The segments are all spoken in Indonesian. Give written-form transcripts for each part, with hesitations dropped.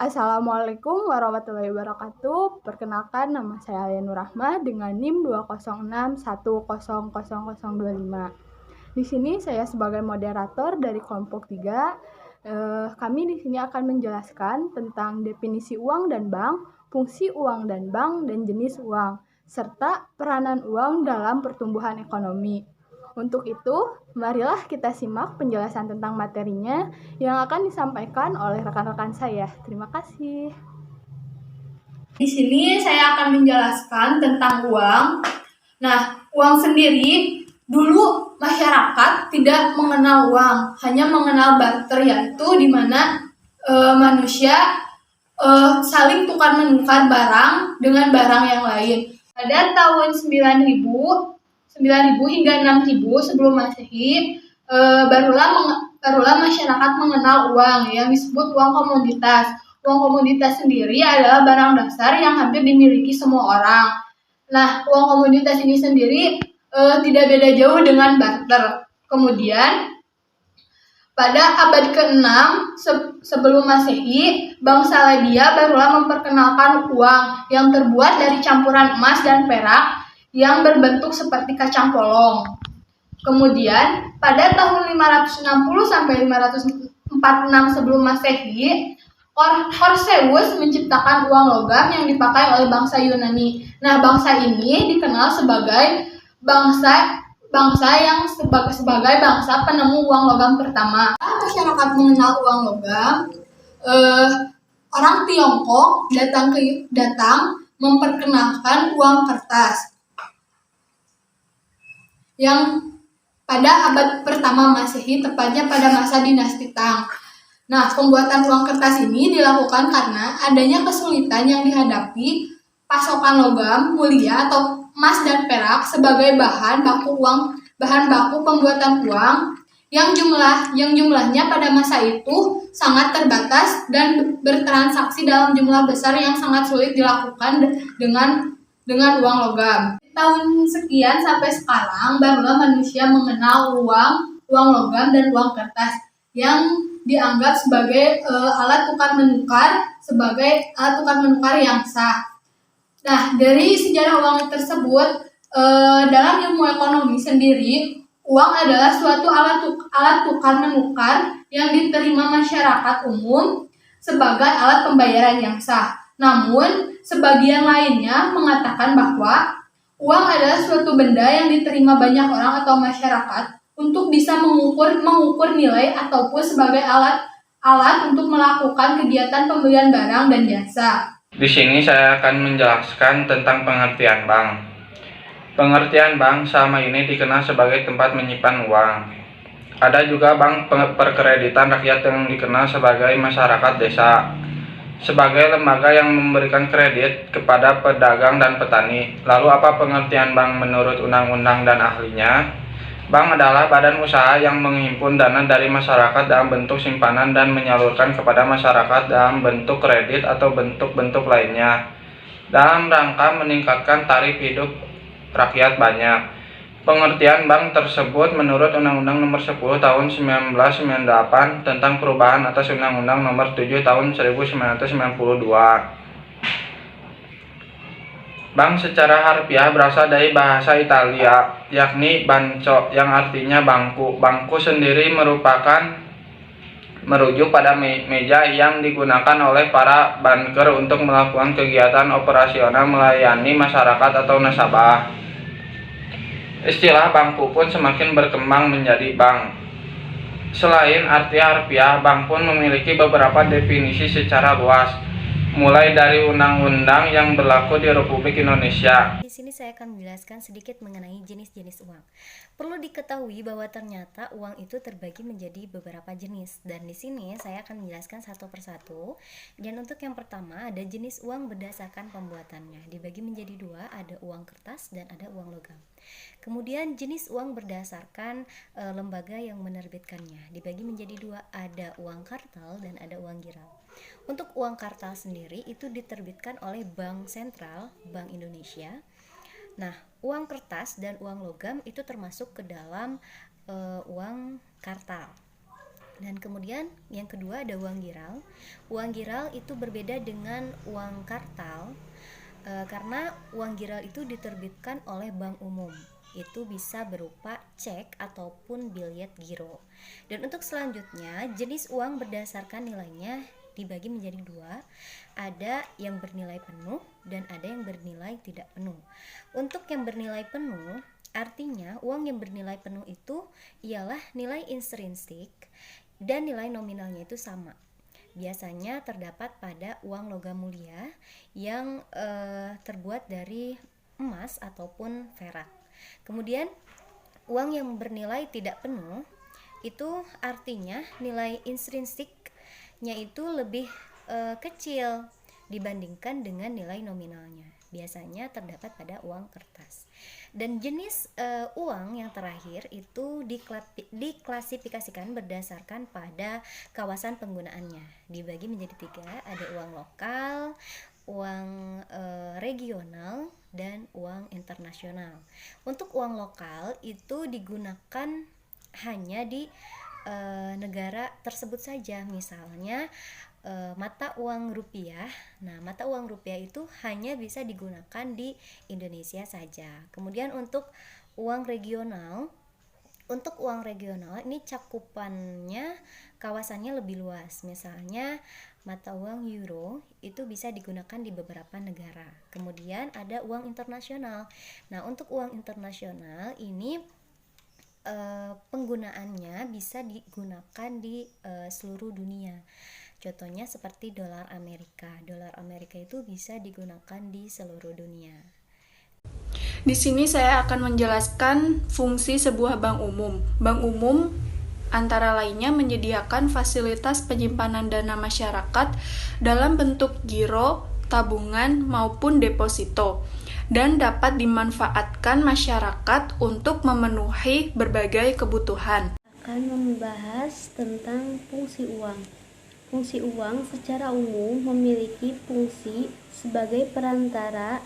Assalamualaikum warahmatullahi wabarakatuh. Perkenalkan, nama saya Alia Nur Rahmah dengan NIM 206100025. Di sini saya sebagai moderator dari kelompok 3. Kami di sini akan menjelaskan tentang definisi uang dan bank, fungsi uang dan bank, dan jenis uang, serta peranan uang dalam pertumbuhan ekonomi. Untuk itu, marilah kita simak penjelasan tentang materinya yang akan disampaikan oleh rekan-rekan saya. Terima kasih. Di sini saya akan menjelaskan tentang uang. Nah, uang sendiri dulu masyarakat tidak mengenal uang, hanya mengenal barter, yaitu di mana manusia saling tukar menukar barang dengan barang yang lain. Pada tahun 9000 hingga 6000 sebelum Masehi, barulah masyarakat mengenal uang yang disebut uang komoditas. Uang komoditas sendiri adalah barang dasar yang hampir dimiliki semua orang. Nah, uang komoditas ini sendiri tidak beda jauh dengan barter. Kemudian, pada abad ke-6 sebelum Masehi, bangsa Ledia barulah memperkenalkan uang yang terbuat dari campuran emas dan perak yang berbentuk seperti kacang polong. Kemudian, pada tahun 560 sampai 546 sebelum Masehi, Horseus menciptakan uang logam yang dipakai oleh bangsa Yunani. Nah, bangsa ini dikenal sebagai bangsa yang sebagai bangsa penemu uang logam pertama. Masyarakat mengenal uang logam, orang Tiongkok datang memperkenalkan uang kertas yang pada abad pertama Masehi, tepatnya pada masa dinasti Tang. Nah, pembuatan uang kertas ini dilakukan karena adanya kesulitan yang dihadapi pasokan logam mulia atau emas dan perak sebagai bahan baku pembuatan uang yang jumlahnya pada masa itu sangat terbatas dan bertransaksi dalam jumlah besar yang sangat sulit dilakukan dengan uang logam. Tahun sekian sampai sekarang barulah manusia mengenal uang logam dan uang kertas yang dianggap sebagai alat tukar menukar yang sah. Nah, dari sejarah uang tersebut, dalam ilmu ekonomi sendiri, uang adalah suatu alat tukar menukar yang diterima masyarakat umum sebagai alat pembayaran yang sah. Namun, sebagian lainnya mengatakan bahwa uang adalah suatu benda yang diterima banyak orang atau masyarakat untuk bisa mengukur nilai ataupun sebagai alat untuk melakukan kegiatan pembelian barang dan jasa. Di sini saya akan menjelaskan tentang pengertian bank. Pengertian bank selama ini dikenal sebagai tempat menyimpan uang. Ada juga bank perkreditan rakyat yang dikenal sebagai masyarakat desa, sebagai lembaga yang memberikan kredit kepada pedagang dan petani. Lalu apa pengertian bank menurut undang-undang dan ahlinya? Bank adalah badan usaha yang menghimpun dana dari masyarakat dalam bentuk simpanan dan menyalurkan kepada masyarakat dalam bentuk kredit atau bentuk-bentuk lainnya, dalam rangka meningkatkan taraf hidup rakyat banyak. Pengertian bank tersebut menurut Undang-Undang Nomor 10 Tahun 1998 tentang perubahan atas Undang-Undang Nomor 7 Tahun 1992. Bank secara harfiah berasal dari bahasa Italia, yakni banco, yang artinya bangku. Bangku sendiri merujuk pada meja yang digunakan oleh para banker untuk melakukan kegiatan operasional melayani masyarakat atau nasabah. Istilah bangku pun semakin berkembang menjadi bank. Selain arti harfiah, bank pun memiliki beberapa definisi secara luas, mulai dari undang-undang yang berlaku di Republik Indonesia. Di sini saya akan menjelaskan sedikit mengenai jenis-jenis uang. Perlu diketahui bahwa ternyata uang itu terbagi menjadi beberapa jenis, dan di sini saya akan menjelaskan satu persatu. Dan untuk yang pertama, ada jenis uang berdasarkan pembuatannya. Dibagi menjadi dua, ada uang kertas dan ada uang logam. Kemudian jenis uang berdasarkan lembaga yang menerbitkannya. Dibagi menjadi dua, ada uang kartal dan ada uang giral. Untuk uang kartal sendiri itu diterbitkan oleh Bank Sentral, Bank Indonesia. Nah, uang kertas dan uang logam itu termasuk ke dalam uang kartal. Dan kemudian yang kedua ada uang giral. Uang giral itu berbeda dengan uang kartal karena uang giral itu diterbitkan oleh bank umum. Itu bisa berupa cek ataupun biljet giro. Dan untuk selanjutnya, jenis uang berdasarkan nilainya dibagi menjadi dua. Ada yang bernilai penuh dan ada yang bernilai tidak penuh. Untuk yang bernilai penuh, artinya uang yang bernilai penuh itu ialah nilai intrinsik dan nilai nominalnya itu sama. Biasanya terdapat pada uang logam mulia yang terbuat dari emas ataupun perak. Kemudian uang yang bernilai tidak penuh itu artinya nilai intrinsiknya itu lebih kecil dibandingkan dengan nilai nominalnya. Biasanya terdapat pada uang kertas. Dan jenis uang yang terakhir itu diklasifikasikan berdasarkan pada kawasan penggunaannya. Dibagi menjadi tiga, ada uang lokal, uang regional, dan uang internasional. Untuk uang lokal itu digunakan hanya di negara tersebut saja, misalnya mata uang rupiah. Nah, mata uang rupiah itu hanya bisa digunakan di Indonesia saja. Kemudian untuk uang regional ini cakupannya kawasannya lebih luas. Misalnya mata uang euro itu bisa digunakan di beberapa negara. Kemudian ada uang internasional. Nah, untuk uang internasional ini penggunaannya bisa digunakan di seluruh dunia. Contohnya seperti dolar Amerika. Dolar Amerika itu bisa digunakan di seluruh dunia. Di sini saya akan menjelaskan fungsi sebuah bank umum. Bank umum antara lainnya menyediakan fasilitas penyimpanan dana masyarakat dalam bentuk giro, tabungan, maupun deposito, dan dapat dimanfaatkan masyarakat untuk memenuhi berbagai kebutuhan. Akan membahas tentang fungsi uang. Fungsi uang secara umum memiliki fungsi sebagai perantara,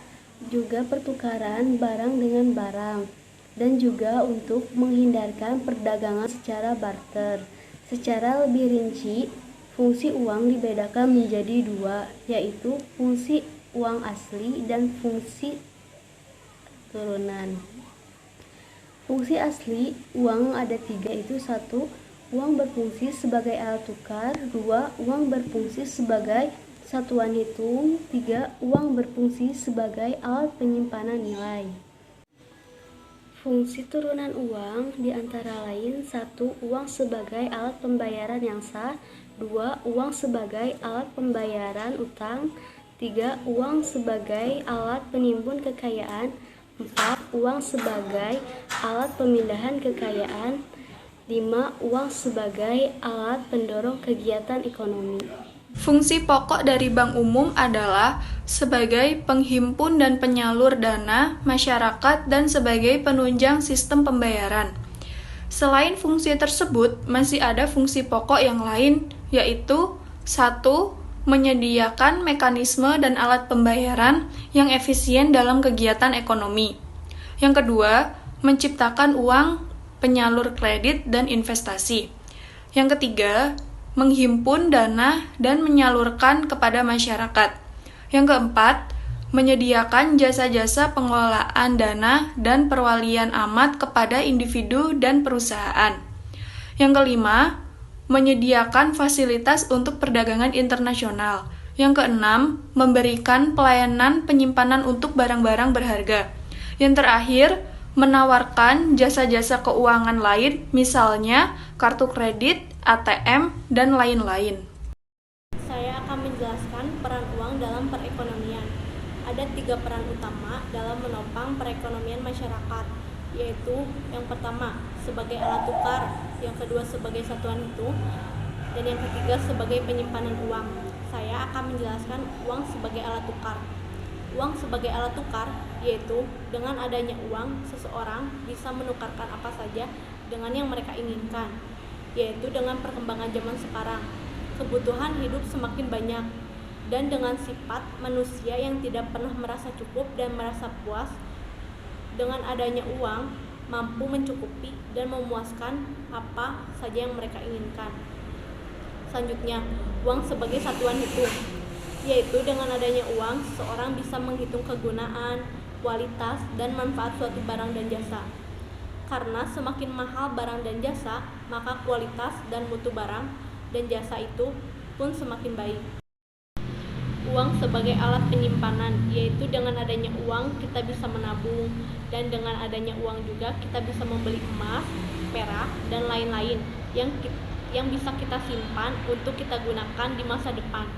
juga pertukaran barang dengan barang, dan juga untuk menghindarkan perdagangan secara barter. Secara lebih rinci, fungsi uang dibedakan menjadi dua, yaitu fungsi uang asli dan fungsi turunan. Fungsi asli uang ada tiga, itu satu, uang berfungsi sebagai alat tukar, 2. Uang berfungsi sebagai satuan hitung, 3. Uang berfungsi sebagai alat penyimpanan nilai. Fungsi turunan uang diantara lain 1. Uang sebagai alat pembayaran yang sah, 2. Uang sebagai alat pembayaran utang, 3. Uang sebagai alat penimbun kekayaan, 4. Uang sebagai alat pemindahan kekayaan, 5. Uang sebagai alat pendorong kegiatan ekonomi. Fungsi pokok dari bank umum adalah sebagai penghimpun dan penyalur dana masyarakat dan sebagai penunjang sistem pembayaran. Selain fungsi tersebut, masih ada fungsi pokok yang lain, yaitu 1. Menyediakan mekanisme dan alat pembayaran yang efisien dalam kegiatan ekonomi. Yang kedua, menciptakan uang, penyalur kredit dan investasi. Yang ketiga, menghimpun dana dan menyalurkan kepada masyarakat. Yang keempat, menyediakan jasa-jasa pengelolaan dana dan perwalian amat kepada individu dan perusahaan. Yang kelima, menyediakan fasilitas untuk perdagangan internasional. Yang keenam, memberikan pelayanan penyimpanan untuk barang-barang berharga. Yang terakhir, menawarkan jasa-jasa keuangan lain, misalnya kartu kredit, ATM, dan lain-lain. Saya akan menjelaskan peran uang dalam perekonomian. Ada 3 peran utama dalam menopang perekonomian masyarakat, yaitu yang pertama sebagai alat tukar, yang kedua sebagai satuan hitung, dan yang ketiga sebagai penyimpanan uang. Saya akan menjelaskan uang sebagai alat tukar. Uang sebagai alat tukar yaitu dengan adanya uang, seseorang bisa menukarkan apa saja dengan yang mereka inginkan, yaitu dengan perkembangan zaman sekarang. Kebutuhan hidup semakin banyak, dan dengan sifat manusia yang tidak pernah merasa cukup dan merasa puas, dengan adanya uang mampu mencukupi dan memuaskan apa saja yang mereka inginkan. Selanjutnya, uang sebagai satuan hitung, yaitu dengan adanya uang, seseorang bisa menghitung kegunaan, kualitas, dan manfaat suatu barang dan jasa. Karena semakin mahal barang dan jasa, maka kualitas dan mutu barang dan jasa itu pun semakin baik. Uang sebagai alat penyimpanan, yaitu dengan adanya uang kita bisa menabung, dan dengan adanya uang juga kita bisa membeli emas, perak, dan lain-lain yang bisa kita simpan untuk kita gunakan di masa depan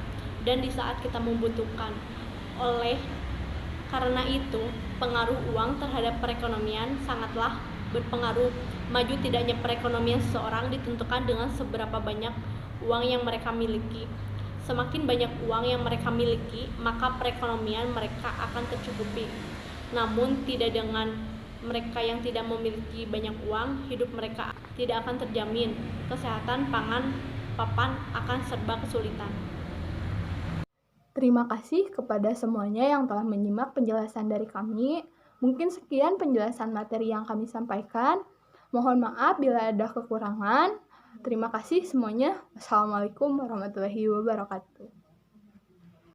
dan di saat kita membutuhkan. Karena itu, pengaruh uang terhadap perekonomian sangatlah berpengaruh. Maju tidaknya perekonomian seseorang ditentukan dengan seberapa banyak uang yang mereka miliki. Semakin banyak uang yang mereka miliki, maka perekonomian mereka akan tercukupi. Namun tidak dengan mereka yang tidak memiliki banyak uang, hidup mereka tidak akan terjamin. Kesehatan pangan papan akan serba kesulitan. Terima kasih kepada semuanya yang telah menyimak penjelasan dari kami. Mungkin sekian penjelasan materi yang kami sampaikan. Mohon maaf bila ada kekurangan. Terima kasih semuanya. Wassalamualaikum warahmatullahi wabarakatuh.